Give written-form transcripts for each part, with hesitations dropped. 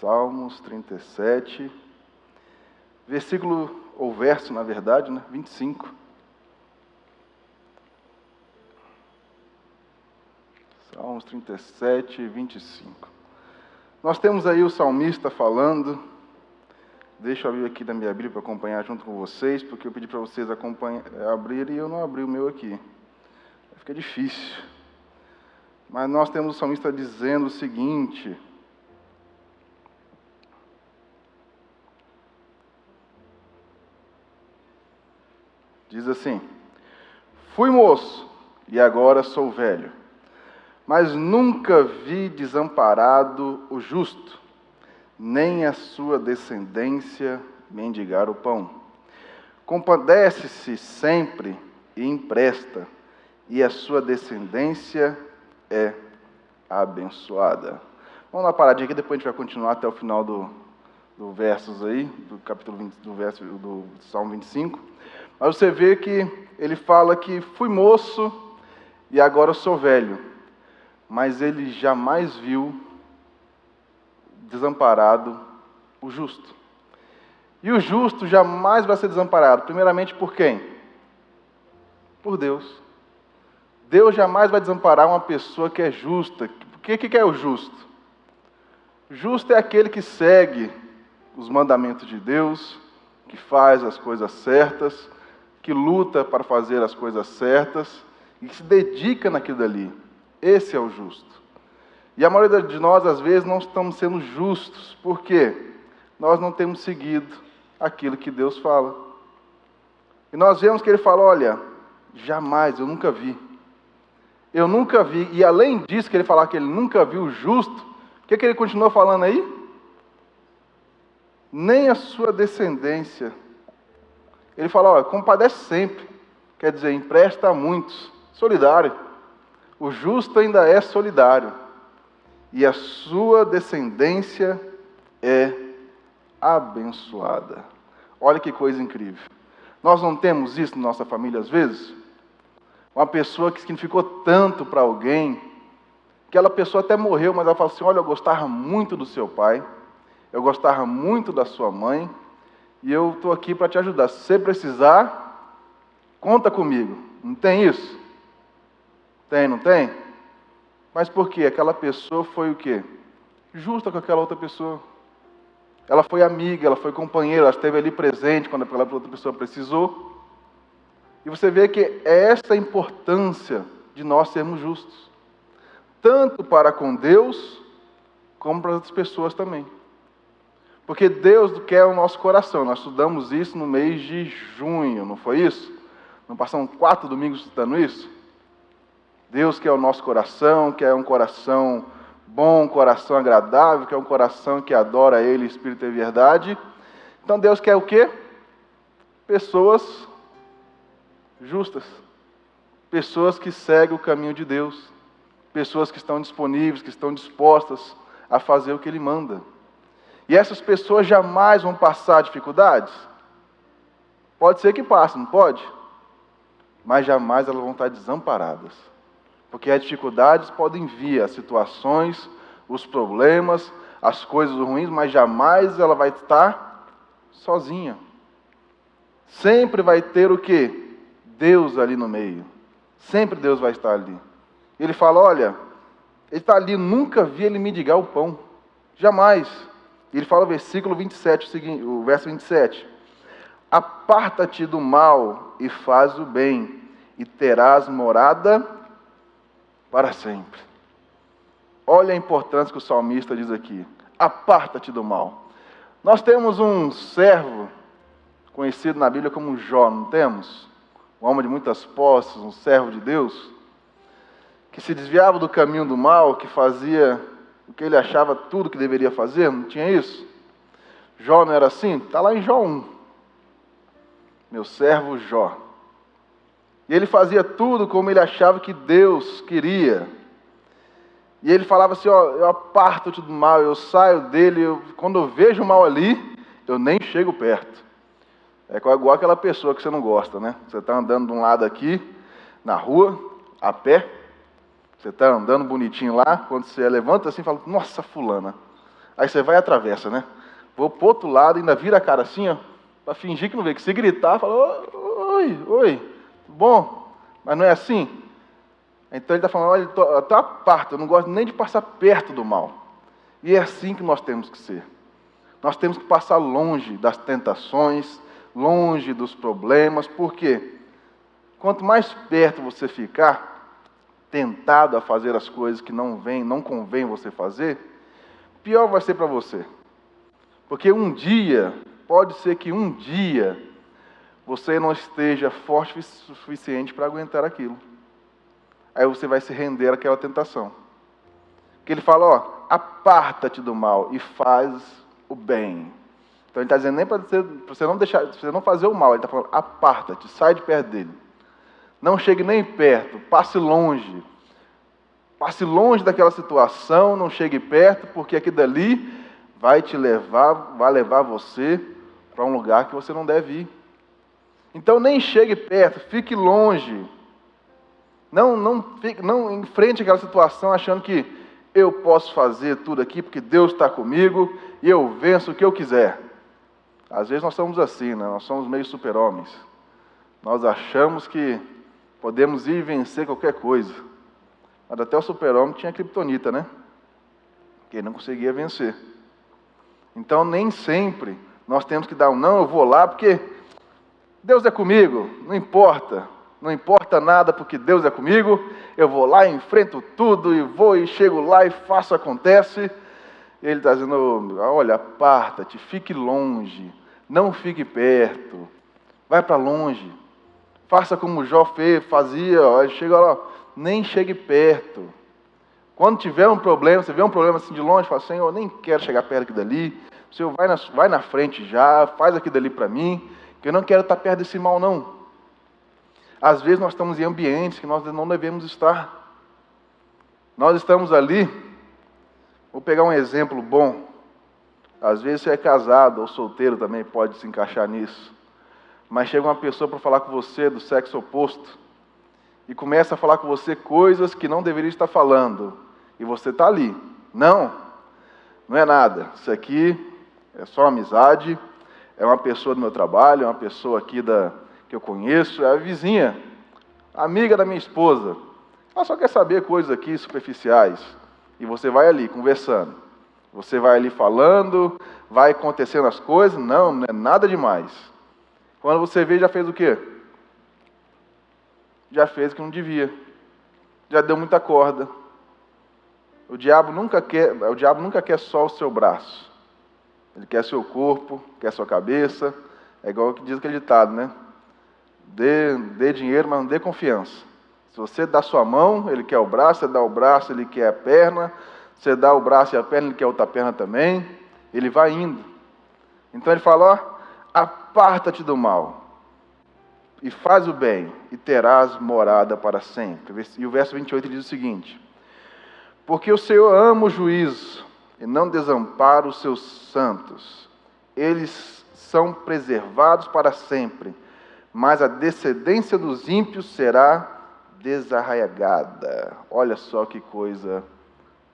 Salmos 37, versículo, ou verso, na verdade, 25. Salmos 37, 25. Nós temos aí o salmista falando. Deixa eu abrir aqui na minha Bíblia para acompanhar junto com vocês, porque eu pedi para vocês abrirem e eu não abri o meu aqui. Fica difícil. Mas nós temos o salmista dizendo o seguinte: diz assim: fui moço e agora sou velho, mas nunca vi desamparado o justo, nem a sua descendência mendigar o pão. Compadece-se sempre e empresta, e a sua descendência é abençoada. Vamos lá paradinha aqui, depois a gente vai continuar até o final do versos aí, do capítulo 20, do Salmo 25. Mas você vê que ele fala que fui moço e agora sou velho, mas ele jamais viu desamparado o justo. E o justo jamais vai ser desamparado, primeiramente por quem? Por Deus. Deus jamais vai desamparar uma pessoa que é justa. O que é o justo? Justo é aquele que segue os mandamentos de Deus, que faz as coisas certas, que luta para fazer as coisas certas e que se dedica naquilo dali. Esse é o justo. E a maioria de nós, às vezes, não estamos sendo justos. Por quê? Nós não temos seguido aquilo que Deus fala. E nós vemos que ele fala: olha, jamais, eu nunca vi. Eu nunca vi. E além disso, que ele falar que ele nunca viu o justo, o que ele continua falando aí? Nem a sua descendência. Ele fala: olha, compadece sempre. Quer dizer, empresta a muitos. Solidário. O justo ainda é solidário. E a sua descendência é abençoada. Olha que coisa incrível. Nós não temos isso na nossa família às vezes? Uma pessoa que significou tanto para alguém, que aquela pessoa até morreu, mas ela fala assim: olha, eu gostava muito do seu pai, eu gostava muito da sua mãe, e eu estou aqui para te ajudar. Se você precisar, conta comigo. Não tem isso? Tem, não tem? Mas por quê? Aquela pessoa foi o quê? Justa com aquela outra pessoa. Ela foi amiga, ela foi companheira, ela esteve ali presente quando aquela outra pessoa precisou. E você vê que é essa a importância de nós sermos justos. Tanto para com Deus, como para outras pessoas também. Porque Deus quer o nosso coração. Nós estudamos isso no mês de junho, não foi isso? Não passamos 4 domingos estudando isso? Deus quer o nosso coração, quer um coração bom, um coração agradável, quer um coração que adora Ele, Espírito e verdade. Então Deus quer o quê? Pessoas justas. Pessoas que seguem o caminho de Deus. Pessoas que estão disponíveis, que estão dispostas a fazer o que Ele manda. E essas pessoas jamais vão passar dificuldades? Pode ser que passem, não pode? Mas jamais elas vão estar desamparadas. Porque as dificuldades podem vir, as situações, os problemas, as coisas ruins, mas jamais ela vai estar sozinha. Sempre vai ter o quê? Deus ali no meio. Sempre Deus vai estar ali. Ele fala: olha, ele está ali, nunca vi ele mendigar o pão. Jamais. Ele fala o versículo 27, o verso 27. Aparta-te do mal e faz o bem, e terás morada para sempre. Olha a importância que o salmista diz aqui. Aparta-te do mal. Nós temos um servo, conhecido na Bíblia como Jó, não temos? Um homem de muitas posses, um servo de Deus, que se desviava do caminho do mal, que fazia o que ele achava tudo que deveria fazer, não tinha isso? Jó não era assim? Está lá em Jó 1. Meu servo Jó. E ele fazia tudo como ele achava que Deus queria. E ele falava assim: ó, eu aparto-te do mal, eu saio dele, quando eu vejo o mal ali, eu nem chego perto. É igual aquela pessoa que você não gosta, né? Você está andando de um lado aqui, na rua, a pé, você está andando bonitinho lá, quando você levanta assim, fala: nossa, fulana. Aí você vai e atravessa, né? Vou pro outro lado, ainda vira a cara assim, ó, para fingir que não vê. Que se gritar, fala, oi, oi, bom, mas não é assim? Então ele está falando, olha, eu tô aparto, eu não gosto nem de passar perto do mal. E é assim que nós temos que ser. Nós temos que passar longe das tentações, longe dos problemas, porque quanto mais perto você ficar, tentado a fazer as coisas que não convém você fazer, pior vai ser para você. Porque pode ser que um dia, você não esteja forte o suficiente para aguentar aquilo. Aí você vai se render àquela tentação. Porque ele fala, ó, aparta-te do mal e faz o bem. Então ele está dizendo nem para você não deixar, pra você não fazer o mal, ele está falando, aparta-te, sai de perto dele. Não chegue nem perto, passe longe. Passe longe daquela situação, não chegue perto, porque aqui dali vai levar você para um lugar que você não deve ir. Então nem chegue perto, fique longe. Não enfrente aquela situação achando que eu posso fazer tudo aqui porque Deus está comigo e eu venço o que eu quiser. Às vezes nós somos assim, né? Nós somos meio super-homens. Nós achamos que podemos ir e vencer qualquer coisa. Mas até o super-homem tinha criptonita, né? Que ele não conseguia vencer. Então nem sempre nós temos que dar um não, eu vou lá porque Deus é comigo, não importa. Não importa nada porque Deus é comigo, eu vou lá, enfrento tudo e vou e chego lá e faço, acontece. Ele está dizendo, olha, aparta-te, fique longe, não fique perto, vai para longe. Faça como Jó fazia, ó, chega lá, nem chegue perto. Quando tiver um problema, você vê um problema assim de longe, fala, Senhor, eu nem quero chegar perto aqui dali, o Senhor vai na frente já, faz aqui dali para mim, que eu não quero estar perto desse mal não. Às vezes nós estamos em ambientes que nós não devemos estar. Nós estamos ali, vou pegar um exemplo bom. Às vezes você é casado ou solteiro também pode se encaixar nisso. Mas chega uma pessoa para falar com você do sexo oposto e começa a falar com você coisas que não deveria estar falando. E você está ali. Não é nada. Isso aqui é só amizade, é uma pessoa do meu trabalho, é uma pessoa aqui que eu conheço, é a vizinha, amiga da minha esposa. Ela só quer saber coisas aqui superficiais. E você vai ali conversando. Você vai ali falando, vai acontecendo as coisas. Não é nada demais. Quando você vê, já fez o quê? Já fez o que não devia. Já deu muita corda. O diabo nunca quer só o seu braço. Ele quer seu corpo, quer sua cabeça. É igual o que diz aquele ditado, né? Dê dinheiro, mas não dê confiança. Se você dá sua mão, ele quer o braço, você dá o braço, ele quer a perna, você dá o braço e a perna, ele quer outra perna também, ele vai indo. Então ele fala, ó, aparta-te do mal, e faz o bem, e terás morada para sempre. E o verso 28 diz o seguinte, porque o Senhor ama o juízo, e não desampara os seus santos. Eles são preservados para sempre, mas a descendência dos ímpios será desarraigada. Olha só que coisa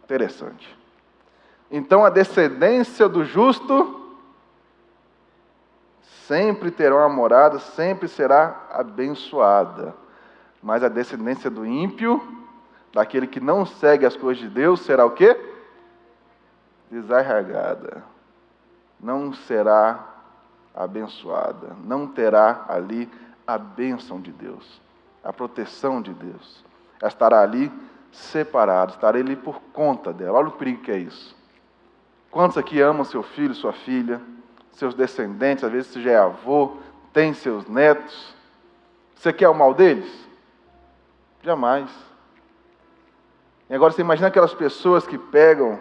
interessante. Então a descendência do justo sempre terá uma morada, sempre será abençoada. Mas a descendência do ímpio, daquele que não segue as coisas de Deus, será o quê? Desarraigada. Não será abençoada, não terá ali a bênção de Deus, a proteção de Deus. Ela estará ali separada, estará ali por conta dela. Olha o perigo que é isso. Quantos aqui amam seu filho, sua filha, seus descendentes, às vezes você já é avô, tem seus netos. Você quer o mal deles? Jamais. E agora você imagina aquelas pessoas que pegam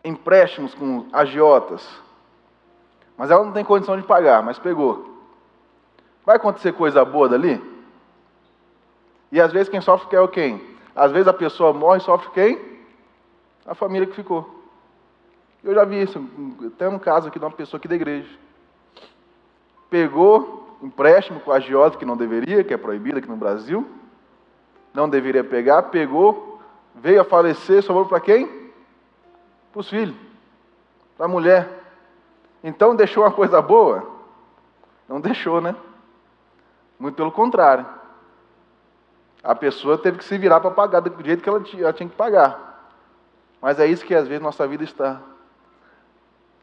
empréstimos com agiotas, mas ela não tem condição de pagar, mas pegou. Vai acontecer coisa boa dali? E às vezes quem sofre é quem? Às vezes a pessoa morre e sofre quem? A família que ficou. Eu já vi isso, até um caso aqui de uma pessoa aqui da igreja. Pegou empréstimo com agiota que não deveria, que é proibido aqui no Brasil. Não deveria pegar, pegou, veio a falecer, sobrou para quem? para os filhos, para a mulher. Então deixou uma coisa boa? Não deixou, né? Muito pelo contrário. A pessoa teve que se virar para pagar do jeito que ela tinha que pagar. Mas é isso que às vezes nossa vida está.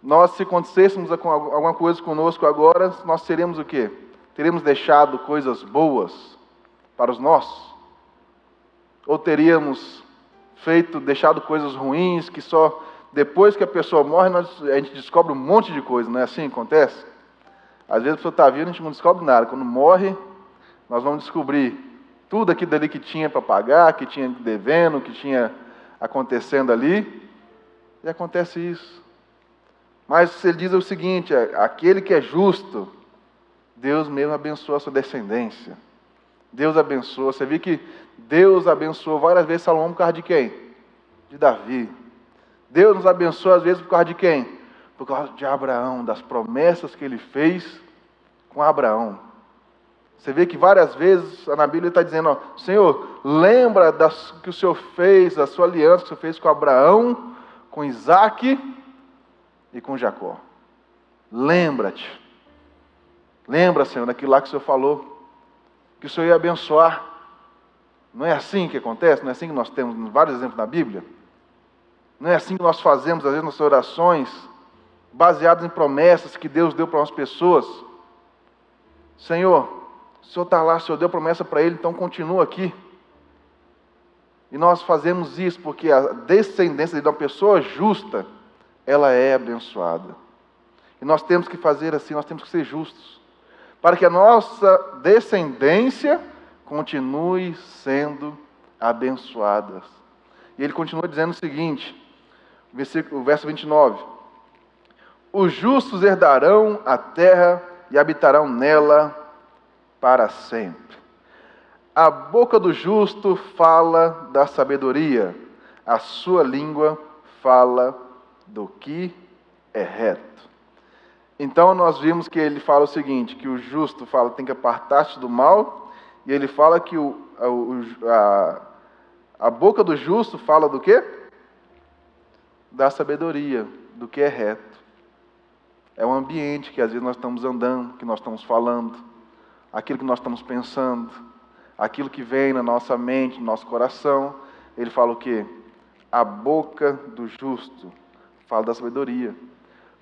Nós, se acontecêssemos alguma coisa conosco agora, nós seríamos o quê? Teríamos deixado coisas boas para os nossos? Ou teríamos deixado coisas ruins que só depois que a pessoa morre a gente descobre um monte de coisa, não é assim que acontece? Às vezes a pessoa está viva e a gente não descobre nada. Quando morre, nós vamos descobrir tudo aquilo dali que tinha para pagar, que tinha devendo, que tinha acontecendo ali. E acontece isso. Mas ele diz o seguinte, aquele que é justo, Deus mesmo abençoa a sua descendência. Deus abençoa. Você viu que Deus abençoou várias vezes Salomão por causa de quem? De Davi. Deus nos abençoa às vezes por causa de quem? Por causa de Abraão, das promessas que ele fez com Abraão. Você vê que várias vezes na Bíblia ele está dizendo, ó, Senhor, lembra que o Senhor fez, da sua aliança que o Senhor fez com Abraão, com Isaac e com Jacó. Lembra-te. Lembra, Senhor, daquilo lá que o Senhor falou, que o Senhor ia abençoar. Não é assim que acontece? Não é assim que nós temos vários exemplos na Bíblia? Não é assim que nós fazemos, às vezes, nossas orações, baseadas em promessas que Deus deu para as pessoas? Senhor, o Senhor está lá, o Senhor deu promessa para ele, então continua aqui. E nós fazemos isso porque a descendência de uma pessoa justa, ela é abençoada. E nós temos que fazer assim, nós temos que ser justos, para que a nossa descendência continue sendo abençoada. E ele continua dizendo o seguinte, o verso 29. Os justos herdarão a terra e habitarão nela para sempre. A boca do justo fala da sabedoria, a sua língua fala do que é reto. Então nós vimos que ele fala o seguinte, que o justo fala tem que apartar-se do mal, e ele fala que a boca do justo fala do quê? Da sabedoria, do que é reto. É um ambiente que às vezes nós estamos andando, que nós estamos falando, aquilo que nós estamos pensando, aquilo que vem na nossa mente, no nosso coração. Ele fala o quê? A boca do justo fala da sabedoria.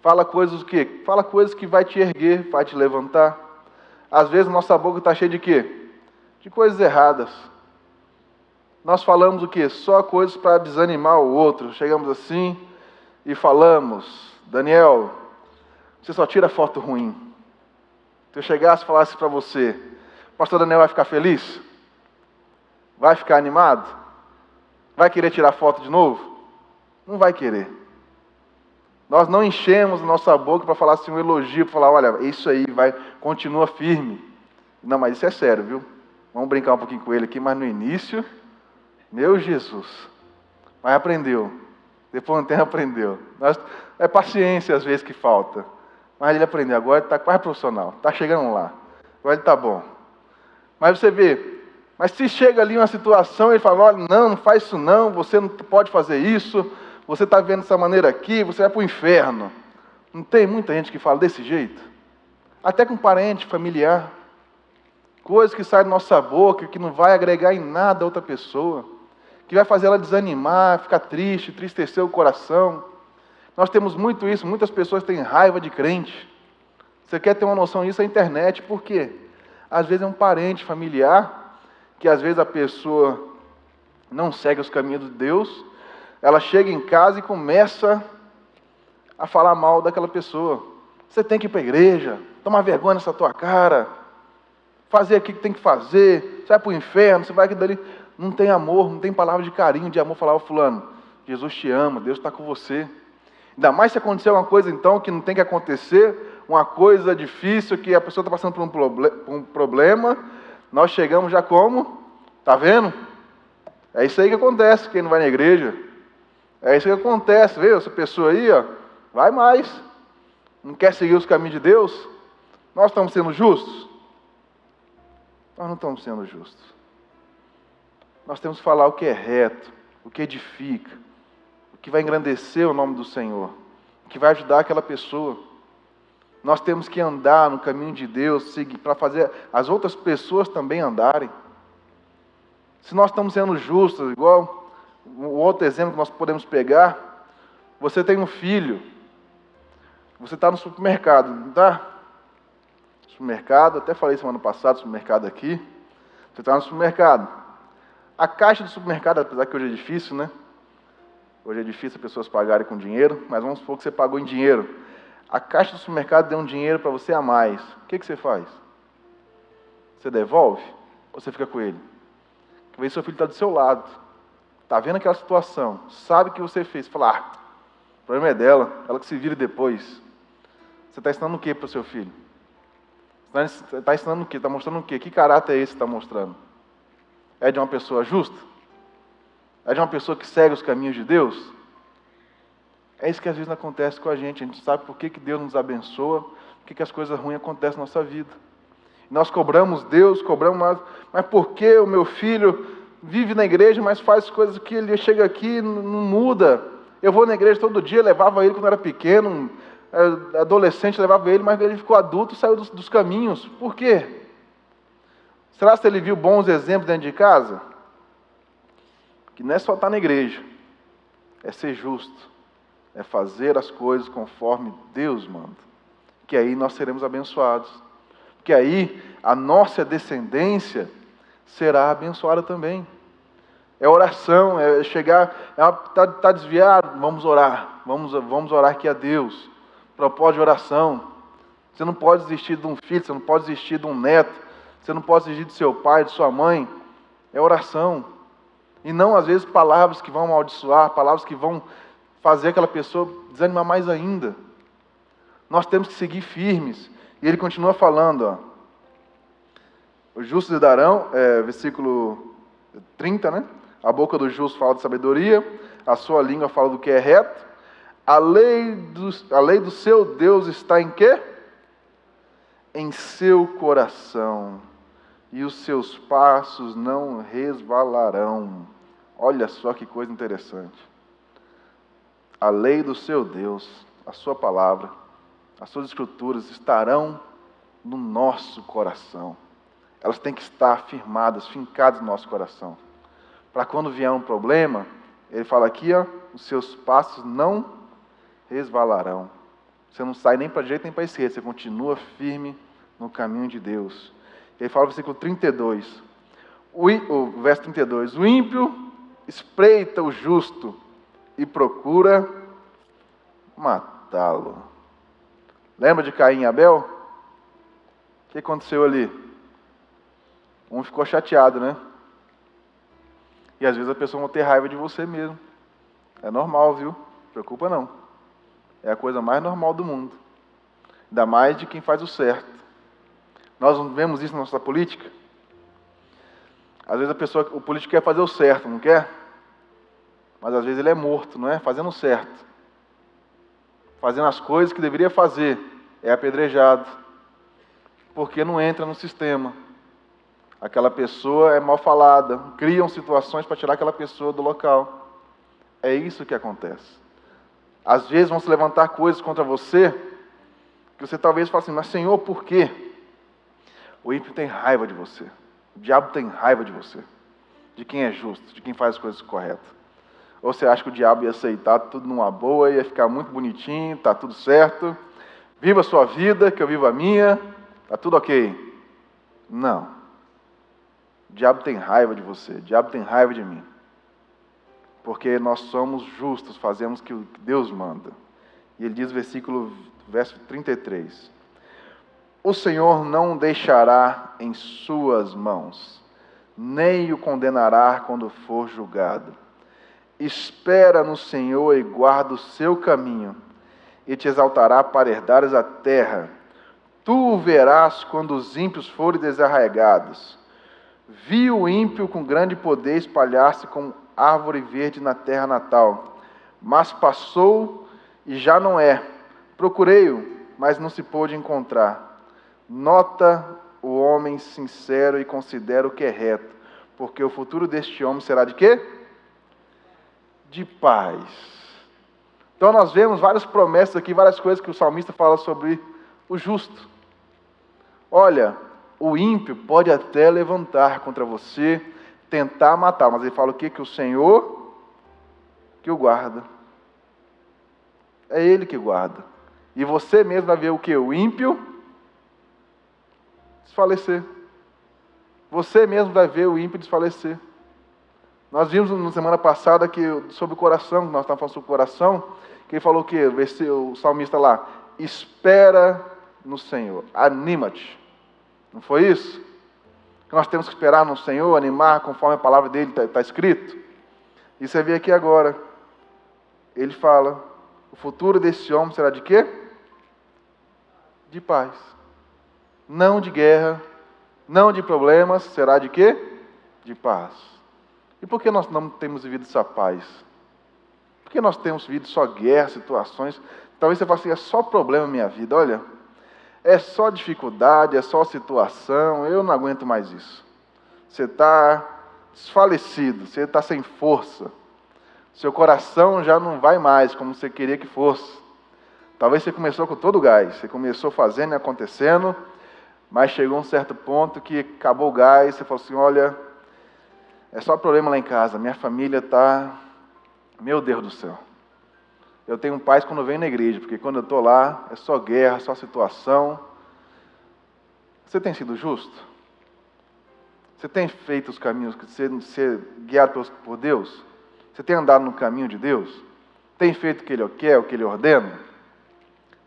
Fala coisas o quê? Fala coisas que vai te erguer, vai te levantar. Às vezes nossa boca está cheia de quê? De coisas erradas. Nós falamos o quê? Só coisas para desanimar o outro. Chegamos assim e falamos, Daniel, você só tira foto ruim. Se eu chegasse e falasse para você, o pastor Daniel vai ficar feliz? Vai ficar animado? Vai querer tirar foto de novo? Não vai querer. Nós não enchemos a nossa boca para falar assim um elogio, para falar, olha, isso aí, continua firme. Não, mas isso é sério, viu? Vamos brincar um pouquinho com ele aqui, mas no início, meu Jesus, mas aprendeu. Depois de um tempo aprendeu. É paciência às vezes que falta. Mas ele aprendeu, agora ele está quase profissional, está chegando lá. Agora ele está bom. Mas você vê, mas se chega ali uma situação, ele fala, olha, não faz isso não, você não pode fazer isso, você está vendo dessa maneira aqui, você vai para o inferno. Não tem muita gente que fala desse jeito? Até com parente, familiar. Coisas que saem da nossa boca, que não vai agregar em nada a outra pessoa, que vai fazer ela desanimar, ficar triste, entristecer o coração. Nós temos muito isso, muitas pessoas têm raiva de crente. Você quer ter uma noção disso na internet, por quê? Às vezes é um parente familiar, que às vezes a pessoa não segue os caminhos de Deus, ela chega em casa e começa a falar mal daquela pessoa. Você tem que ir para a igreja, tomar vergonha nessa tua cara, fazer aquilo que tem que fazer, você vai para o inferno, você vai aqui dali. Não tem amor, não tem palavra de carinho, de amor, falava fulano, Jesus te ama, Deus está com você. Ainda mais se acontecer uma coisa então que não tem que acontecer, uma coisa difícil, que a pessoa está passando por um problema, nós chegamos já como? Está vendo? É isso aí que acontece, quem não vai na igreja. É isso que acontece, viu? Essa pessoa aí, ó, vai mais. Não quer seguir os caminhos de Deus? Nós estamos sendo justos? Nós não estamos sendo justos. Nós temos que falar o que é reto, o que edifica, o que vai engrandecer o nome do Senhor, que vai ajudar aquela pessoa. Nós temos que andar no caminho de Deus, seguir, para fazer as outras pessoas também andarem. Se nós estamos sendo justos, igual o outro exemplo que nós podemos pegar, você tem um filho, você está no supermercado, não está? Supermercado, até falei semana passada, supermercado aqui, você está no supermercado. A caixa do supermercado, apesar que hoje é difícil, né? Hoje é difícil as pessoas pagarem com dinheiro, mas vamos supor que você pagou em dinheiro. A caixa do supermercado deu um dinheiro para você a mais. O que você faz? Você devolve? Ou você fica com ele? Porque aí seu filho está do seu lado. Está vendo aquela situação. Sabe o que você fez. Fala, o problema é dela. Ela que se vire depois. Você está ensinando o que para o seu filho? Você está ensinando o quê? Está mostrando o quê? Que caráter é esse que está mostrando? É de uma pessoa justa? É de uma pessoa que segue os caminhos de Deus? É isso que às vezes não acontece com a gente não sabe por que Deus nos abençoa, por que as coisas ruins acontecem na nossa vida. Nós cobramos Deus, mas por que o meu filho vive na igreja, mas faz coisas que ele chega aqui e não muda? Eu vou na igreja todo dia, levava ele quando era pequeno, adolescente, levava ele, mas ele ficou adulto e saiu dos caminhos. Por quê? Será que ele viu bons exemplos dentro de casa? Que não é só estar na igreja, é ser justo. É fazer as coisas conforme Deus manda. Que aí nós seremos abençoados. Que aí a nossa descendência será abençoada também. É oração, é chegar, está desviado, vamos orar. Vamos orar aqui a Deus. Propósito de oração. Você não pode desistir de um filho, você não pode desistir de um neto, você não pode desistir de seu pai, de sua mãe. É oração. E não, às vezes, palavras que vão amaldiçoar, palavras que vão fazer aquela pessoa desanimar mais ainda. Nós temos que seguir firmes. E ele continua falando, ó. Os justos darão, versículo 30, né? A boca do justo fala de sabedoria, a sua língua fala do que é reto. A lei do seu Deus está em quê? Em seu coração. E os seus passos não resvalarão. Olha só que coisa interessante. A lei do seu Deus, a sua palavra, as suas escrituras estarão no nosso coração. Elas têm que estar firmadas, fincadas no nosso coração. Para quando vier um problema, ele fala aqui, ó, os seus passos não resvalarão. Você não sai nem para a direita nem para a esquerda, você continua firme no caminho de Deus. Ele fala no versículo 32, o verso 32, o ímpio espreita o justo e procura matá-lo. Lembra de Caim e Abel? O que aconteceu ali? Um ficou chateado, né? E às vezes a pessoa vai ter raiva de você mesmo. É normal, viu? Não preocupa não. É a coisa mais normal do mundo. Ainda mais de quem faz o certo. Nós não vemos isso na nossa política? Às vezes o político quer fazer o certo, não quer? Mas às vezes ele é morto, não é? Fazendo o certo. Fazendo as coisas que deveria fazer. É apedrejado. Porque não entra no sistema. Aquela pessoa é mal falada. Criam situações para tirar aquela pessoa do local. É isso que acontece. Às vezes vão se levantar coisas contra você, que você talvez fale assim, mas Senhor, por quê? O ímpio tem raiva de você. O diabo tem raiva de você. De quem é justo, de quem faz as coisas corretas. Ou você acha que o diabo ia aceitar tudo numa boa, ia ficar muito bonitinho, está tudo certo. Viva a sua vida, que eu vivo a minha, está tudo ok. Não. O diabo tem raiva de você, o diabo tem raiva de mim. Porque nós somos justos, fazemos o que Deus manda. E ele diz verso 33. O Senhor não o deixará em suas mãos, nem o condenará quando for julgado. Espera no Senhor e guarda o seu caminho, e te exaltará para herdares a terra. Tu o verás quando os ímpios forem desarraigados. Vi o ímpio com grande poder espalhar-se como árvore verde na terra natal. Mas passou e já não é. Procurei-o, mas não se pôde encontrar. Nota o homem sincero e considera o que é reto, porque o futuro deste homem será de quê? De paz. Então nós vemos várias promessas aqui, várias coisas que o salmista fala sobre o justo. Olha, o ímpio pode até levantar contra você, tentar matar, mas ele fala o quê? Que o Senhor que o guarda. É Ele que guarda. E você mesmo vai ver o quê? O ímpio desfalecer. Você mesmo vai ver o ímpio desfalecer. Nós vimos na semana passada que sobre o coração, nós estávamos falando sobre o coração, que ele falou o quê? O salmista lá, espera no Senhor, anima-te. Não foi isso? Que nós temos que esperar no Senhor, animar conforme a palavra dele está escrito. E você vê aqui agora, ele fala, o futuro desse homem será de quê? De paz. Não de guerra, não de problemas, será de quê? De paz. E por que nós não temos vivido essa paz? Por que nós temos vivido só guerra, situações? Talvez você fale assim, é só problema na minha vida, olha, é só dificuldade, é só situação, eu não aguento mais isso. Você está desfalecido, você está sem força. Seu coração já não vai mais como você queria que fosse. Talvez você começou com todo o gás, você começou fazendo e acontecendo, mas chegou um certo ponto que acabou o gás, você falou assim, olha, é só problema lá em casa, minha família está... Meu Deus do céu. Eu tenho paz quando eu venho na igreja, porque quando eu estou lá, é só guerra, só situação. Você tem sido justo? Você tem feito os caminhos que ser guiado por Deus? Você tem andado no caminho de Deus? Tem feito o que Ele quer, o que Ele ordena?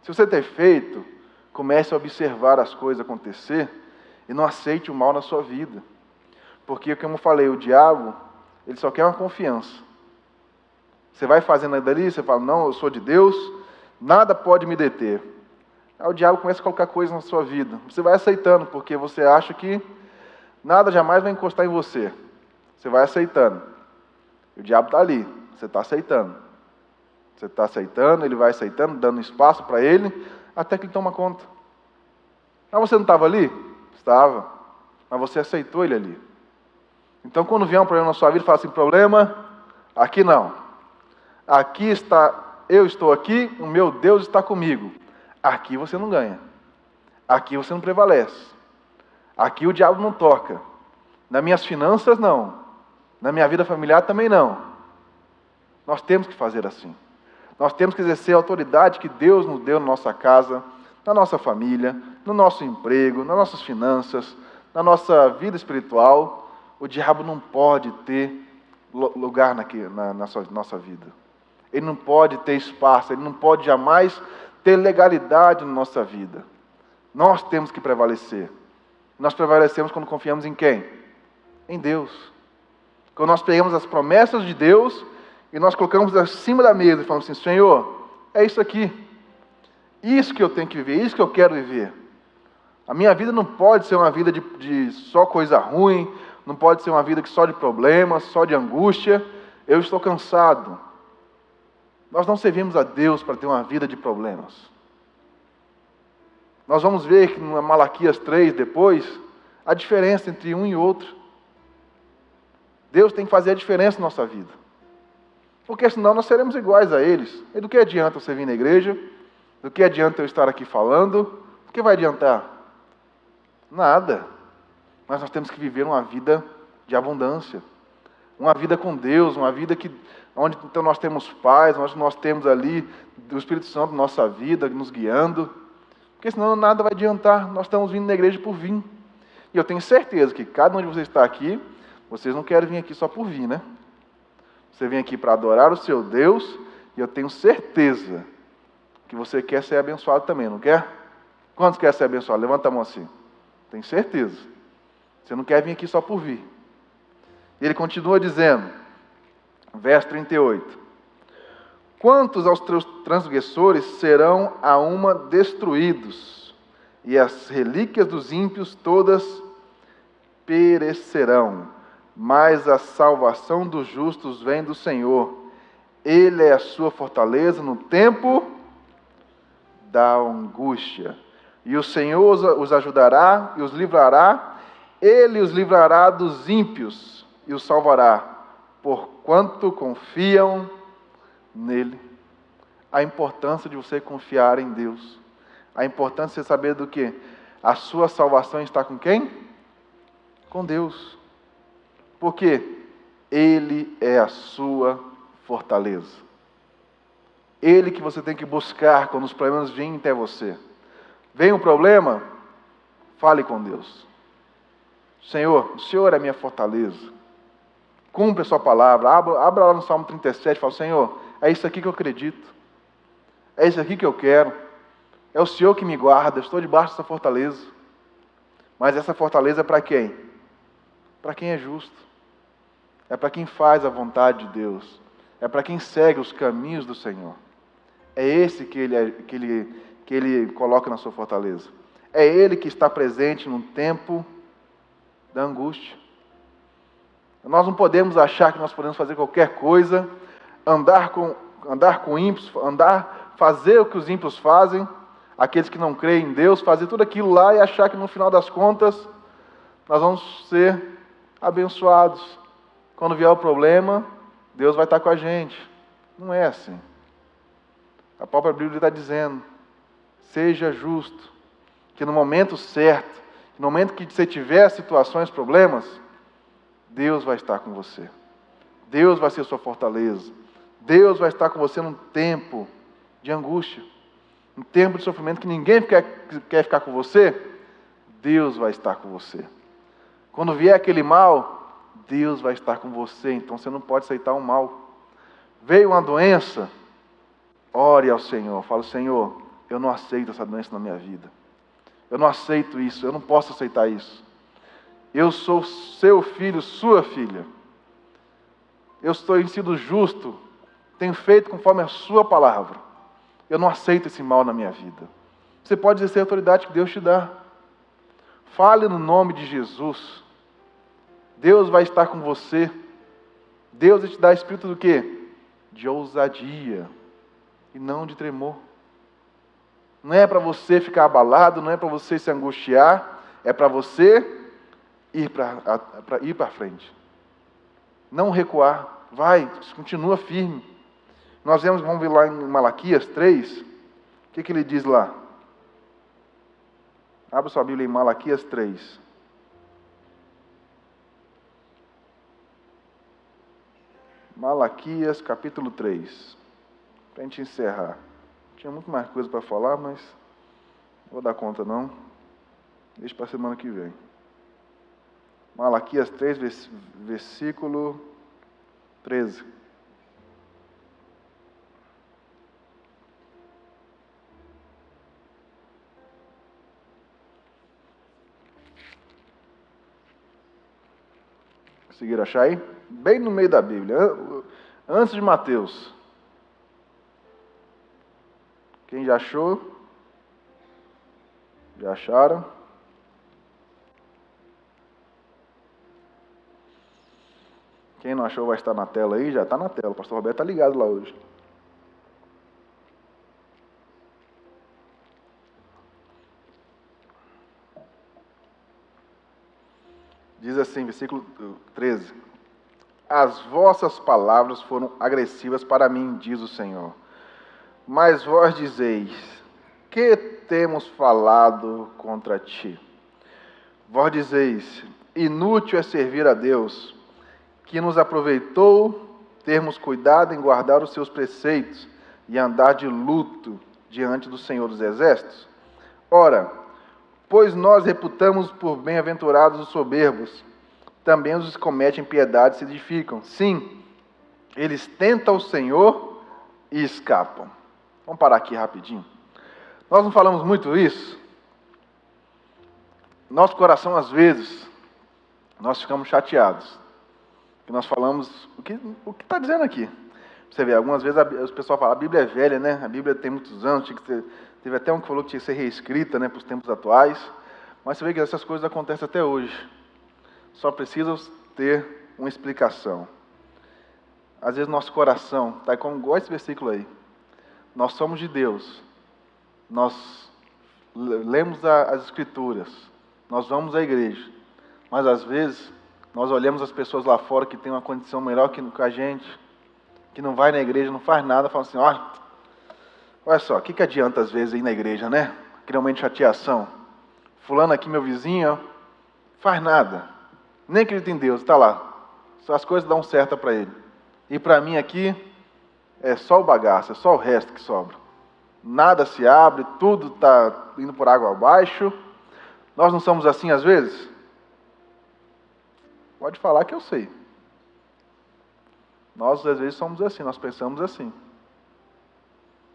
Se você tem feito, comece a observar as coisas acontecer e não aceite o mal na sua vida. Porque, como eu falei, o diabo, ele só quer uma confiança. Você vai fazendo dali, você fala, não, eu sou de Deus, nada pode me deter. Aí o diabo começa a colocar coisas na sua vida. Você vai aceitando, porque você acha que nada jamais vai encostar em você. Você vai aceitando. O diabo está ali, você está aceitando. Você está aceitando, ele vai aceitando, dando espaço para ele, até que ele toma conta. Mas você não estava ali? Estava. Mas você aceitou ele ali. Então, quando vier um problema na sua vida, fala assim, problema, aqui não. Aqui está, eu estou aqui, o meu Deus está comigo. Aqui você não ganha. Aqui você não prevalece. Aqui o diabo não toca. Nas minhas finanças, não. Na minha vida familiar também não. Nós temos que fazer assim. Nós temos que exercer a autoridade que Deus nos deu na nossa casa, na nossa família, no nosso emprego, nas nossas finanças, na nossa vida espiritual. O diabo não pode ter lugar na nossa vida. Ele não pode ter espaço, ele não pode jamais ter legalidade na nossa vida. Nós temos que prevalecer. Nós prevalecemos quando confiamos em quem? Em Deus. Quando nós pegamos as promessas de Deus e nós colocamos acima da mesa e falamos assim, Senhor, é isso aqui. Isso que eu tenho que viver, isso que eu quero viver. A minha vida não pode ser uma vida de só coisa ruim, não pode ser uma vida só de problemas, só de angústia. Eu estou cansado. Nós não servimos a Deus para ter uma vida de problemas. Nós vamos ver que em Malaquias 3, depois, a diferença entre um e outro. Deus tem que fazer a diferença na nossa vida. Porque senão nós seremos iguais a eles. E do que adianta você vir na igreja? Do que adianta eu estar aqui falando? O que vai adiantar? Nada. Mas nós temos que viver uma vida de abundância. Uma vida com Deus, uma vida onde então nós temos paz, onde nós temos ali o Espírito Santo na nossa vida, nos guiando. Porque senão nada vai adiantar. Nós estamos vindo na igreja por vir. E eu tenho certeza que cada um de vocês está aqui, vocês não querem vir aqui só por vir, né? Você vem aqui para adorar o seu Deus, e eu tenho certeza que você quer ser abençoado também, não quer? Quantos querem ser abençoados? Levanta a mão assim. Tenho certeza. Você não quer vir aqui só por vir. E ele continua dizendo, verso 38, quantos aos teus transgressores serão a uma destruídos, e as relíquias dos ímpios todas perecerão, mas a salvação dos justos vem do Senhor. Ele é a sua fortaleza no tempo da angústia. E o Senhor os ajudará e os livrará. Ele os livrará dos ímpios e os salvará, porquanto confiam nele. a importância de você confiar em Deus. A importância de você saber do que? A sua salvação está com quem? Com Deus. Porque Ele é a sua fortaleza. Ele que você tem que buscar quando os problemas vêm até você. Vem um problema? Fale com Deus. Senhor, o Senhor é a minha fortaleza. Cumpre a sua palavra. Abra lá no Salmo 37 e fala, Senhor, é isso aqui que eu acredito. É isso aqui que eu quero. É o Senhor que me guarda. Eu estou debaixo dessa fortaleza. Mas essa fortaleza é para quem? Para quem é justo. É para quem faz a vontade de Deus. É para quem segue os caminhos do Senhor. É esse que ele coloca na sua fortaleza. É Ele que está presente no tempo da angústia. Nós não podemos achar que nós podemos fazer qualquer coisa, andar com ímpios, fazer o que os ímpios fazem, aqueles que não creem em Deus, fazer tudo aquilo lá e achar que no final das contas nós vamos ser abençoados. Quando vier o problema, Deus vai estar com a gente. Não é assim. A própria Bíblia está dizendo, seja justo, que no momento certo, no momento que você tiver situações, problemas, Deus vai estar com você. Deus vai ser sua fortaleza. Deus vai estar com você num tempo de angústia, um tempo de sofrimento que ninguém quer ficar com você. Deus vai estar com você. Quando vier aquele mal, Deus vai estar com você. Então você não pode aceitar o mal. Veio uma doença, ore ao Senhor. Fala, Senhor, eu não aceito essa doença na minha vida. Eu não aceito isso, eu não posso aceitar isso. Eu sou seu filho, sua filha. Eu estou sido justo, tenho feito conforme a sua palavra. Eu não aceito esse mal na minha vida. Você pode exercer a autoridade que Deus te dá. Fale no nome de Jesus. Deus vai estar com você. Deus vai te dar espírito do quê? De ousadia e não de tremor. Não é para você ficar abalado, não é para você se angustiar, é para você ir para frente. Não recuar. Vai, continua firme. Vamos ver lá em Malaquias 3, o que ele diz lá? Abra sua Bíblia em Malaquias 3. Malaquias capítulo 3. Para a gente encerrar. Tinha muito mais coisa para falar, mas não vou dar conta não. Deixa para a semana que vem. Malaquias 3, versículo 13. Conseguiram achar aí? Bem no meio da Bíblia, antes de Mateus. Quem já achou? Já acharam? Quem não achou vai estar na tela aí, já está na tela. O pastor Roberto está ligado lá hoje. Diz assim, versículo 13. As vossas palavras foram agressivas para mim, diz o Senhor. Mas vós dizeis, que temos falado contra ti? Vós dizeis, inútil é servir a Deus, que nos aproveitou termos cuidado em guardar os seus preceitos e andar de luto diante do Senhor dos Exércitos? Ora, pois nós reputamos por bem-aventurados os soberbos, também os que cometem piedade se edificam. Sim, eles tentam o Senhor e escapam. Vamos parar aqui rapidinho. Nós não falamos muito isso? Nosso coração, às vezes, nós ficamos chateados. Que nós falamos, o que está dizendo aqui? Você vê, algumas vezes o pessoal fala, a Bíblia é velha, né? A Bíblia tem muitos anos, teve até um que falou que tinha que ser reescrita, né, para os tempos atuais. Mas você vê que essas coisas acontecem até hoje. Só precisam ter uma explicação. Às vezes nosso coração está igual esse versículo aí. Nós somos de Deus. Nós lemos as Escrituras. Nós vamos à igreja. Mas às vezes nós olhamos as pessoas lá fora que têm uma condição melhor que a gente, que não vai na igreja, não faz nada, fala assim, olha, Olha só, o que adianta às vezes ir na igreja, né? Criar um momento de chateação. Fulano aqui, meu vizinho, faz nada. Nem acredita em Deus, está lá. Só as coisas dão certo para ele. E para mim aqui, é só o bagaço, é só o resto que sobra. Nada se abre, tudo está indo por água abaixo. Nós não somos assim às vezes? Pode falar que eu sei. Nós às vezes somos assim, nós pensamos assim.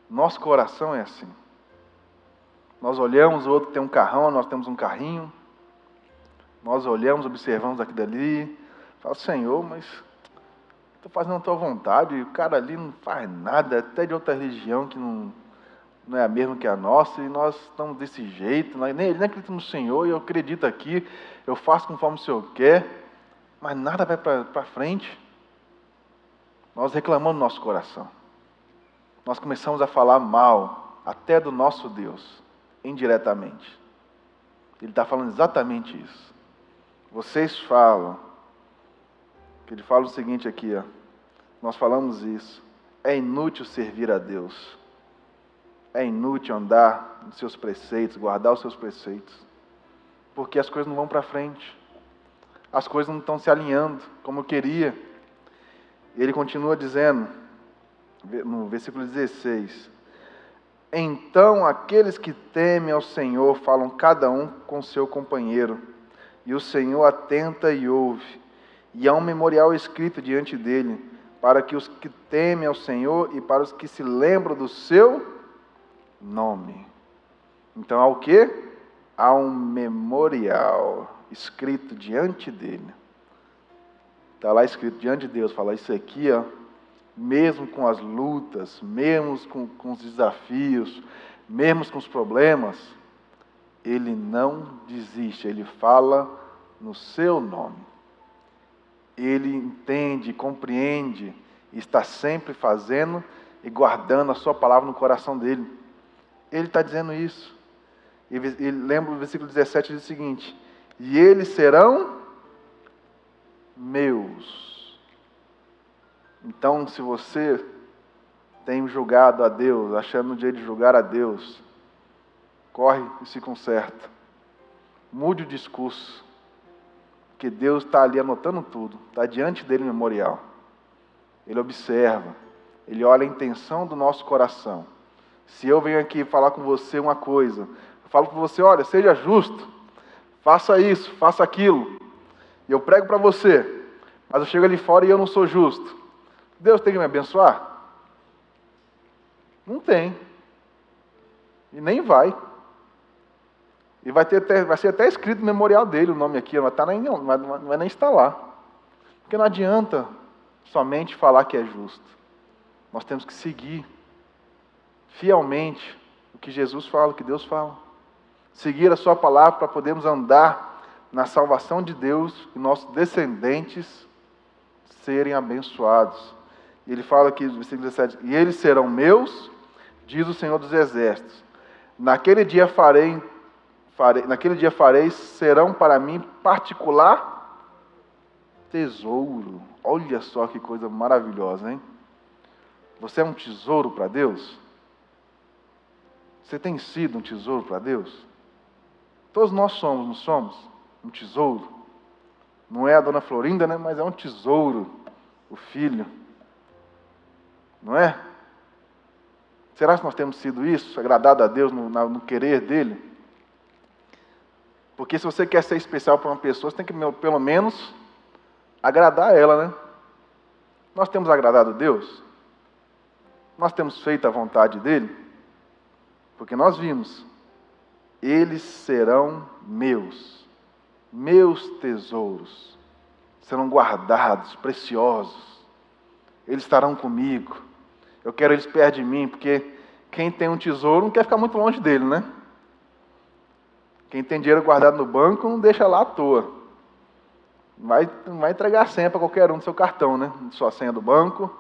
Nosso coração é assim. Nós olhamos, o outro tem um carrão, nós temos um carrinho. Nós olhamos, observamos aquilo dali. Fala, Senhor, mas estou fazendo a tua vontade. E o cara ali não faz nada, até de outra religião que não é a mesma que a nossa. E nós estamos desse jeito. Ele nem acredita no Senhor, e eu acredito aqui. Eu faço conforme o Senhor quer. Mas nada vai para frente. Nós reclamamos no nosso coração. Nós começamos a falar mal, até do nosso Deus, indiretamente. Ele está falando exatamente isso. Vocês falam, que ele fala o seguinte aqui, ó, nós falamos isso, é inútil servir a Deus, é inútil andar nos seus preceitos, guardar os seus preceitos, porque as coisas não vão para frente, as coisas não estão se alinhando como eu queria. Ele continua dizendo, no versículo 16, então aqueles que temem ao Senhor falam cada um com seu companheiro, e o Senhor atenta e ouve, e há um memorial escrito diante dele, para que os que temem ao Senhor e para os que se lembram do seu nome. Então há o quê? Há um memorial escrito diante dele. Está lá escrito diante de Deus, fala isso aqui, ó. Mesmo com as lutas, mesmo com os desafios, mesmo com os problemas, ele não desiste, ele fala no seu nome. Ele entende, compreende, está sempre fazendo e guardando a sua palavra no coração dele. Ele está dizendo isso. Ele lembra o versículo 17, diz o seguinte, e eles serão meus. Então, se você tem julgado a Deus, achando o jeito de julgar a Deus, corre e se conserta. Mude o discurso, porque Deus está ali anotando tudo, está diante dele o memorial. Ele observa, ele olha a intenção do nosso coração. Se eu venho aqui falar com você uma coisa, eu falo com você, olha, seja justo, faça isso, faça aquilo, e eu prego para você, mas eu chego ali fora e eu não sou justo. Deus tem que me abençoar? Não tem. E nem vai. E vai ser até escrito no memorial dele o nome aqui, mas não vai nem estar lá. Porque não adianta somente falar que é justo. Nós temos que seguir fielmente o que Jesus fala, o que Deus fala. Seguir a sua palavra para podermos andar na salvação de Deus e nossos descendentes serem abençoados. E ele fala aqui no versículo 17, e eles serão meus, diz o Senhor dos Exércitos. Naquele dia farei, serão para mim particular tesouro. Olha só que coisa maravilhosa, hein? Você é um tesouro para Deus? Você tem sido um tesouro para Deus? Todos nós somos, não somos? Um tesouro. Não é a dona Florinda, né? Mas é um tesouro, o filho. Não é? Será que nós temos sido isso? Agradado a Deus no querer dele? Porque se você quer ser especial para uma pessoa, você tem que pelo menos agradar ela, né? Nós temos agradado a Deus? Nós temos feito a vontade dele? Porque nós vimos, eles serão meus tesouros, serão guardados, preciosos, eles estarão comigo, eu quero eles perto de mim, porque quem tem um tesouro não quer ficar muito longe dele, né? Quem tem dinheiro guardado no banco não deixa lá à toa, não vai entregar a senha para qualquer um do seu cartão, né? Sua senha do banco,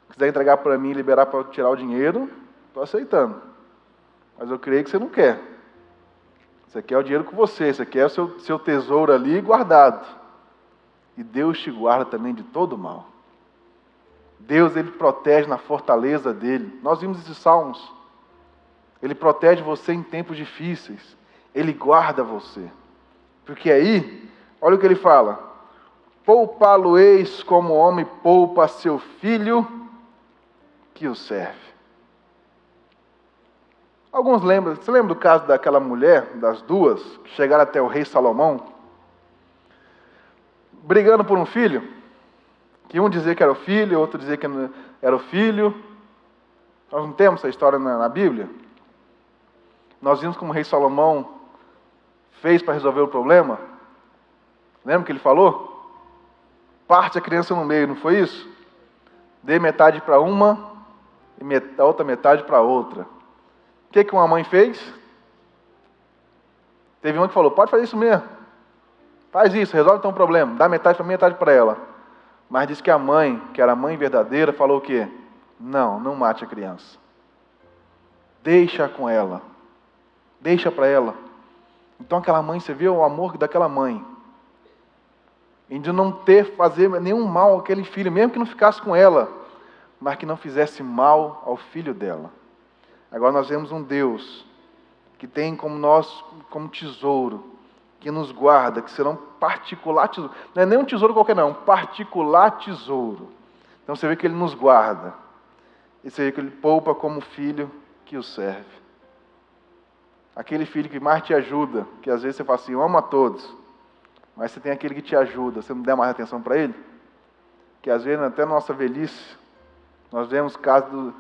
se quiser entregar para mim e liberar para eu tirar o dinheiro, estou aceitando, mas eu creio que você não quer. Você quer o dinheiro com você, você quer o seu tesouro ali guardado. E Deus te guarda também de todo mal. Deus, Ele protege na fortaleza dEle. Nós vimos esses salmos. Ele protege você em tempos difíceis. Ele guarda você. Porque aí, olha o que Ele fala. Poupá-lo-eis como o homem poupa seu filho que o serve. Alguns lembram, você lembra do caso daquela mulher, das duas, que chegaram até o rei Salomão, brigando por um filho, que um dizia que era o filho, outro dizia que não era o filho. Nós não temos essa história na Bíblia. Nós vimos como o rei Salomão fez para resolver o problema. Lembra que ele falou? Parte a criança no meio, não foi isso? Dê metade para uma e a outra metade para outra. O que uma mãe fez? Teve uma que falou, pode fazer isso mesmo. Faz isso, resolve então o problema. Dá metade para mim, metade para ela. Mas disse que a mãe, que era a mãe verdadeira, falou o quê? Não mate a criança. Deixa com ela. Deixa para ela. Então aquela mãe, você vê o amor daquela mãe. Em de não fazer nenhum mal àquele filho, mesmo que não ficasse com ela, mas que não fizesse mal ao filho dela. Agora nós vemos um Deus que tem como tesouro, que nos guarda, que será um particular tesouro. Não é nem um tesouro qualquer não, é um particular tesouro. Então você vê que Ele nos guarda. E você vê que Ele poupa como filho que o serve. Aquele filho que mais te ajuda, que às vezes você fala assim, eu amo a todos, mas você tem aquele que te ajuda, você não der mais atenção para ele? Que às vezes até na nossa velhice, nós vemos casos do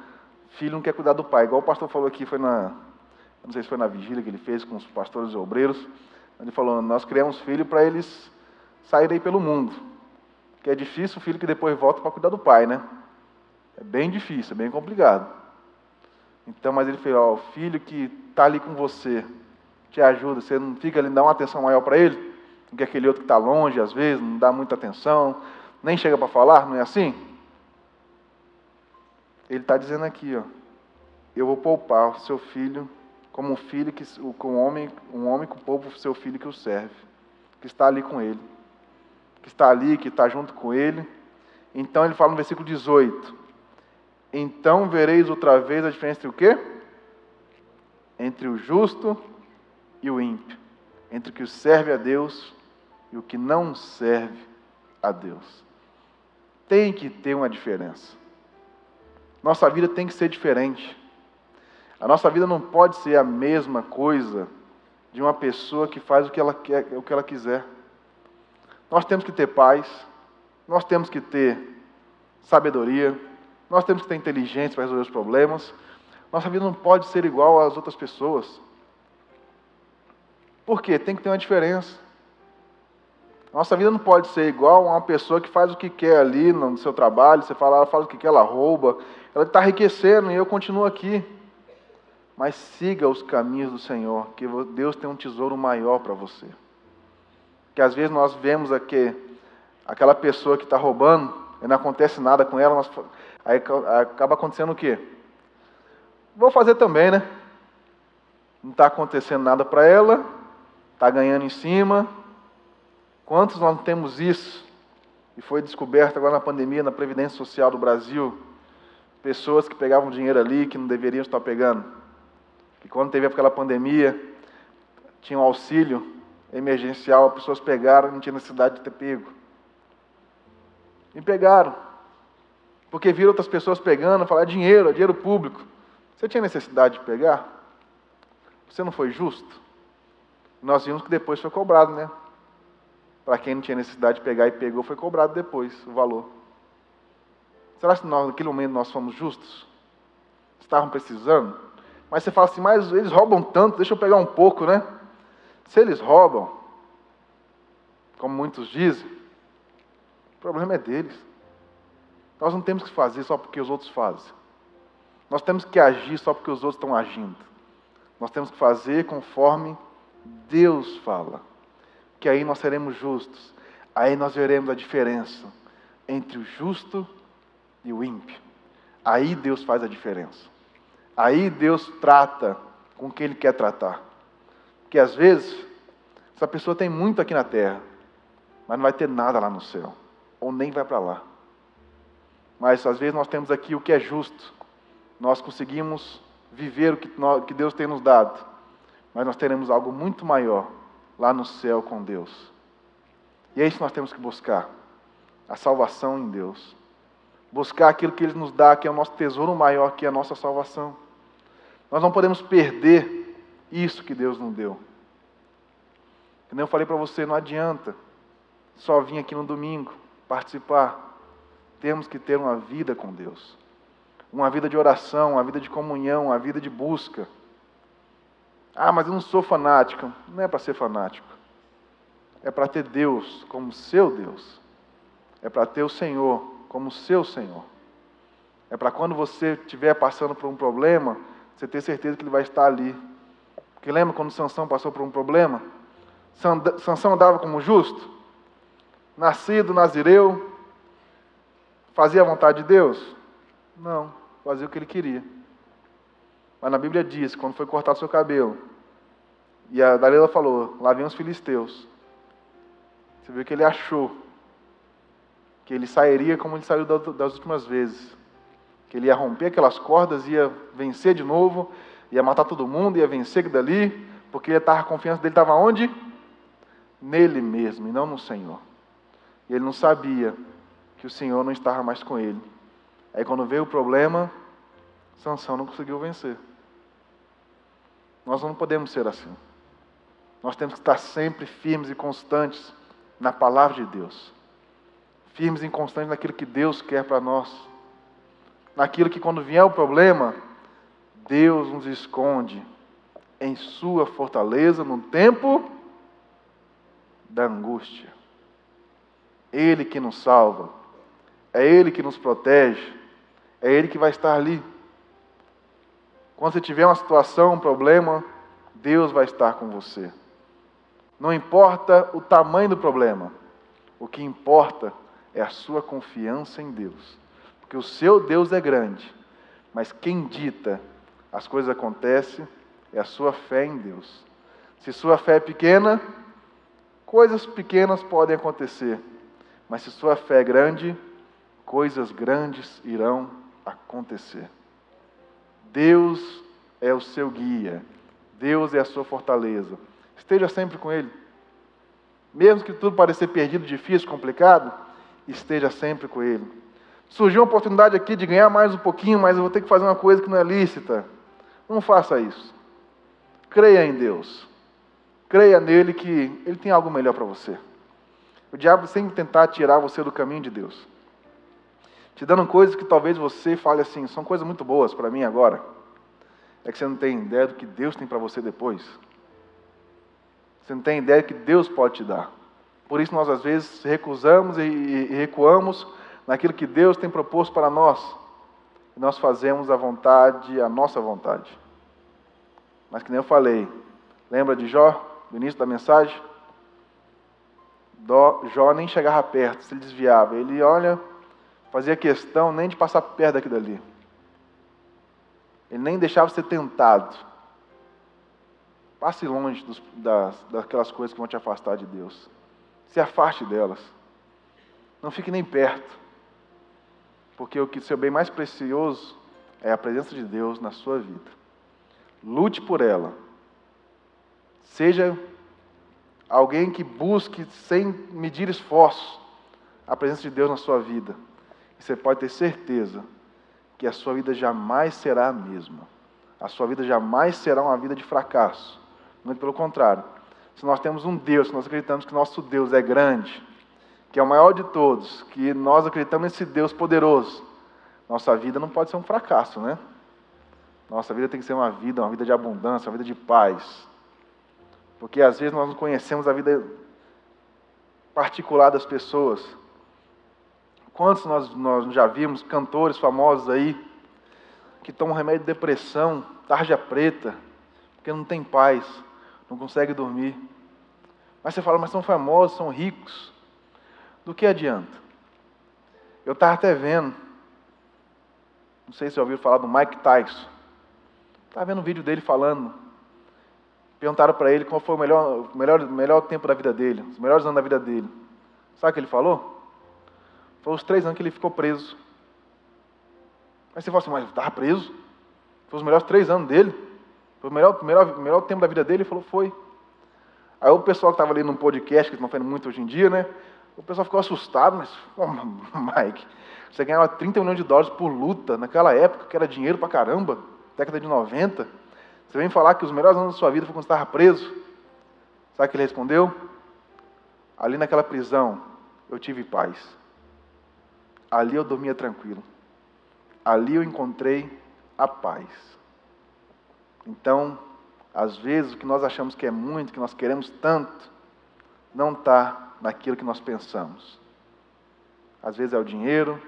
filho não quer cuidar do pai, igual o pastor falou aqui, não sei se foi na vigília que ele fez com os pastores e obreiros, ele falou, nós criamos filhos para eles saírem pelo mundo, que é difícil o filho que depois volta para cuidar do pai, né? É bem difícil, é bem complicado. Então, mas ele falou, o filho que está ali com você, te ajuda, você não fica ali, dá uma atenção maior para ele, do que aquele outro que está longe, às vezes, não dá muita atenção, nem chega para falar, não é assim? Ele está dizendo aqui, ó, eu vou poupar o seu filho como um filho um homem que poupa o seu filho que o serve, que está ali com ele, que está ali, que está junto com ele. Então ele fala no versículo 18, então vereis outra vez a diferença entre o quê? Entre o justo e o ímpio, entre o que serve a Deus e o que não serve a Deus. Tem que ter uma diferença. Nossa vida tem que ser diferente. A nossa vida não pode ser a mesma coisa de uma pessoa que faz o que ela quer, o que ela quiser. Nós temos que ter paz, nós temos que ter sabedoria, nós temos que ter inteligência para resolver os problemas. Nossa vida não pode ser igual às outras pessoas. Por quê? Tem que ter uma diferença. Nossa vida não pode ser igual a uma pessoa que faz o que quer ali no seu trabalho, ela faz o que quer, ela rouba, ela está enriquecendo e eu continuo aqui. Mas siga os caminhos do Senhor, que Deus tem um tesouro maior para você. Que às vezes nós vemos aqui, aquela pessoa que está roubando, e não acontece nada com ela, aí acaba acontecendo o quê? Vou fazer também, né? Não está acontecendo nada para ela, está ganhando em cima. Quantos nós temos isso? E foi descoberto agora na pandemia, na Previdência Social do Brasil, pessoas que pegavam dinheiro ali que não deveriam estar pegando. Que quando teve aquela pandemia, tinha um auxílio emergencial, as pessoas pegaram, não tinha necessidade de ter pego. E pegaram. Porque viram outras pessoas pegando, falaram, dinheiro, é dinheiro público. Você tinha necessidade de pegar? Você não foi justo? Nós vimos que depois foi cobrado, né? Para quem não tinha necessidade de pegar e pegou, foi cobrado depois o valor. Será que naquele momento nós fomos justos? Estavam precisando? Mas você fala assim, mas eles roubam tanto, deixa eu pegar um pouco, né? Se eles roubam, como muitos dizem, o problema é deles. Nós não temos que fazer só porque os outros fazem. Nós temos que agir só porque os outros estão agindo. Nós temos que fazer conforme Deus fala. Que aí nós seremos justos. Aí nós veremos a diferença entre o justo e o ímpio. Aí Deus faz a diferença. Aí Deus trata com quem Ele quer tratar. Porque às vezes, essa pessoa tem muito aqui na terra, mas não vai ter nada lá no céu. Ou nem vai para lá. mas às vezes nós temos aqui o que é justo. Nós conseguimos viver o que Deus tem nos dado, mas nós teremos algo muito maior lá no céu com Deus. E é isso que nós temos que buscar, a salvação em Deus. Buscar aquilo que Ele nos dá, que é o nosso tesouro maior, que é a nossa salvação. Nós não podemos perder isso que Deus nos deu. Como eu falei para você, não adianta só vir aqui no domingo participar. Temos que ter uma vida com Deus. Uma vida de oração, uma vida de comunhão, uma vida de busca. Ah, mas eu não sou fanático. Não é para ser fanático. É para ter Deus como seu Deus. É para ter o Senhor como seu Senhor. É para quando você estiver passando por um problema, você ter certeza que Ele vai estar ali. Porque lembra quando Sansão passou por um problema? Sansão andava como justo? Nascido, nazireu? Fazia a vontade de Deus? Não, fazia o que ele queria. Mas na Bíblia diz, quando foi cortado seu cabelo, e a Dalila falou, lá vem os filisteus. Você viu que ele achou que ele sairia como ele saiu das últimas vezes. Que ele ia romper aquelas cordas, ia vencer de novo, ia matar todo mundo, ia vencer dali, porque a confiança dele estava onde? Nele mesmo, e não no Senhor. E ele não sabia que o Senhor não estava mais com ele. Aí quando veio o problema, Sansão não conseguiu vencer. Nós não podemos ser assim. Nós temos que estar sempre firmes e constantes na palavra de Deus. Firmes e constantes naquilo que Deus quer para nós. Naquilo que quando vier o problema, Deus nos esconde em sua fortaleza no tempo da angústia. Ele que nos salva. É Ele que nos protege. É Ele que vai estar ali. Quando você tiver uma situação, um problema, Deus vai estar com você. Não importa o tamanho do problema. O que importa é a sua confiança em Deus. Porque o seu Deus é grande. Mas quem dita as coisas acontecem é a sua fé em Deus. Se sua fé é pequena, coisas pequenas podem acontecer. Mas se sua fé é grande, coisas grandes irão acontecer. Deus é o seu guia. Deus é a sua fortaleza. Esteja sempre com Ele. Mesmo que tudo pareça perdido, difícil, complicado, esteja sempre com Ele. Surgiu uma oportunidade aqui de ganhar mais um pouquinho, mas eu vou ter que fazer uma coisa que não é lícita. Não faça isso. Creia em Deus. Creia nele que Ele tem algo melhor para você. O diabo sempre tentar tirar você do caminho de Deus. Te dando coisas que talvez você fale assim, são coisas muito boas para mim agora. É que você não tem ideia do que Deus tem para você depois. Você não tem ideia do que Deus pode te dar. Por isso nós às vezes recusamos e recuamos naquilo que Deus tem proposto para nós. E nós fazemos a nossa vontade. Mas que nem eu falei, lembra de Jó, do início da mensagem? Jó nem chegava perto, se desviava. Ele, fazia questão nem de passar perto daquilo ali. Ele nem deixava ser tentado. Passe longe daquelas coisas que vão te afastar de Deus. Se afaste delas. Não fique nem perto. Porque o que seu bem mais precioso é a presença de Deus na sua vida. Lute por ela. Seja alguém que busque, sem medir esforços, a presença de Deus na sua vida. E você pode ter certeza que a sua vida jamais será a mesma. A sua vida jamais será uma vida de fracasso. Muito pelo contrário. Se nós temos um Deus, se nós acreditamos que nosso Deus é grande, que é o maior de todos, que nós acreditamos nesse Deus poderoso, nossa vida não pode ser um fracasso, né? Nossa vida tem que ser uma vida de abundância, uma vida de paz. Porque às vezes nós não conhecemos a vida particular das pessoas. Quantos nós já vimos cantores famosos aí que tomam remédio de depressão, tarja preta, porque não tem paz, não consegue dormir. Mas você fala, mas são famosos, são ricos. Do que adianta? Eu estava até vendo, não sei se já ouviram falar do Mike Tyson. Estava vendo um vídeo dele falando. Perguntaram para ele qual foi o melhor tempo da vida dele, os melhores anos da vida dele. Sabe o que ele falou? Foi os 3 anos que ele ficou preso. Aí você fala assim, mas estava preso? Foi os melhores 3 anos dele? Foi o melhor tempo da vida dele? Ele falou, foi. Aí o pessoal que estava ali num podcast, que estão fazendo muito hoje em dia, né? O pessoal ficou assustado, mas, oh, Mike, você ganhava $30 milhões por luta naquela época, que era dinheiro pra caramba, década de 90. Você vem falar que os melhores anos da sua vida foi quando você estava preso? Sabe o que ele respondeu? Ali naquela prisão, eu tive paz. Ali eu dormia tranquilo. Ali eu encontrei a paz. Então, às vezes, o que nós achamos que é muito, que nós queremos tanto, não está naquilo que nós pensamos. Às vezes é o dinheiro,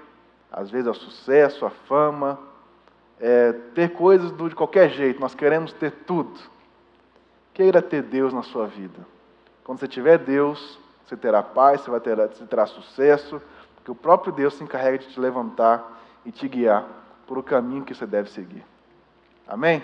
às vezes é o sucesso, a fama, ter coisas de qualquer jeito, nós queremos ter tudo. Queira ter Deus na sua vida. Quando você tiver Deus, você terá paz, você terá sucesso, porque o próprio Deus se encarrega de te levantar e te guiar por o caminho que você deve seguir. Amém?